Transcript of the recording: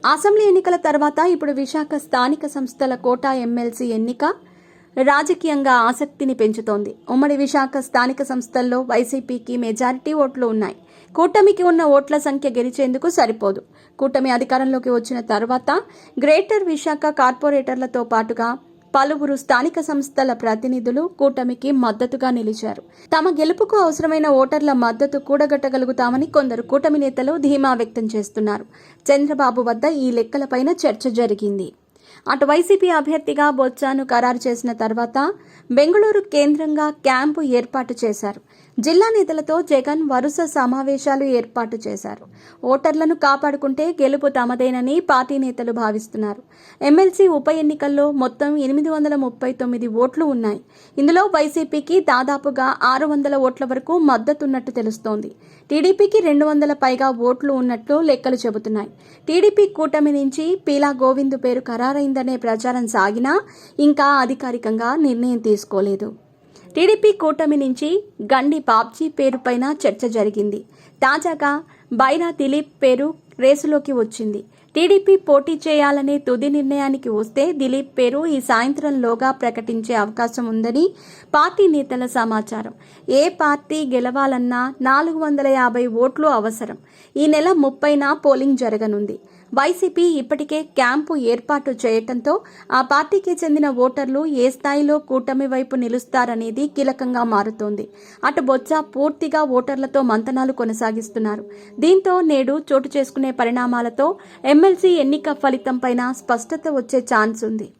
Assembly ఎన్నికల తర్వాత ఇప్పుడు విశాఖ స్థానిక సంస్థల కోటా ఎమ్మెల్సీ ఎన్నిక రాజకీయంగా ఆసక్తిని పెంచుతోంది. ఉమ్మడి విశాఖ స్థానిక సంస్థల్లో వైసీపీకి మెజారిటీ ఓట్లు ఉన్నాయి. కూటమికి ఉన్న ఓట్ల సంఖ్య గెలిచేందుకు సరిపోదు. కూటమి అధికారంలోకి వచ్చిన తర్వాత గ్రేటర్ విశాఖ కార్పొరేటర్లతో పాటుగా పలువురు స్థానిక సంస్థల ప్రతినిధులు కూటమికి మద్దతుగా నిలిచారు. తమ గెలుపుకు అవసరమైన ఓటర్ల మద్దతు కూడగట్టగలుగుతామని కొందరు కూటమి నేతలు ధీమా వ్యక్తం చేస్తున్నారు. చంద్రబాబు వద్ద ఈ లెక్కలపైన చర్చ జరిగింది. అటు వైసీపీ అభ్యర్థిగా బొత్సాను ఖరారు చేసిన తర్వాత బెంగళూరు కేంద్రంగా క్యాంపు ఏర్పాటు చేశారు. జిల్లా నేతలతో జగన్ వరుస సమావేశాలు ఏర్పాటు చేశారు. ఓటర్లను కాపాడుకుంటే గెలుపు తమదేనని పార్టీ నేతలు భావిస్తున్నారు. ఎమ్మెల్సీ ఉప ఎన్నికల్లో మొత్తం 839 ఓట్లు ఉన్నాయి. ఇందులో వైసీపీకి దాదాపుగా 600 ఓట్ల వరకు మద్దతున్నట్టు తెలుస్తోంది. టీడీపీకి 200 పైగా ఓట్లు ఉన్నట్లు లెక్కలు చెబుతున్నాయి. టీడీపీ కూటమి నుంచి పీలా గోవింద్ పేరు ఖరారైందనే ప్రచారం సాగినా ఇంకా అధికారికంగా నిర్ణయం తీసుకోలేదు. టీడీపీ కూటమి నుంచి గండి బాబ్జీ పేరుపైన చర్చ జరిగింది. తాజాగా బైరా దిలీప్ పేరు రేసులోకి వచ్చింది. టీడీపీ పోటీ చేయాలనే తుది నిర్ణయానికి వస్తే దిలీప్ పేరు ఈ సాయంత్రంలోగా ప్రకటించే అవకాశం ఉందని పార్టీ నేతల సమాచారం. ఏ పార్టీ గెలవాలన్నా 450 ఓట్లు అవసరం. ఈ నెల 30న పోలింగ్ జరగనుంది. వైసీపీ ఇప్పటికే క్యాంపు ఏర్పాటు చేయటంతో ఆ పార్టీకి చెందిన ఓటర్లు ఏ స్థాయిలో కూటమి వైపు నిలుస్తారనేది కీలకంగా మారుతోంది. అటు బొత్స పూర్తిగా ఓటర్లతో మంతనాలు కొనసాగిస్తున్నారు. దీంతో నేడు చోటు చేసుకునే పరిణామాలతో ఎమ్మెల్సీ ఎన్నిక ఫలితంపైన స్పష్టత వచ్చే ఛాన్స్ ఉంది.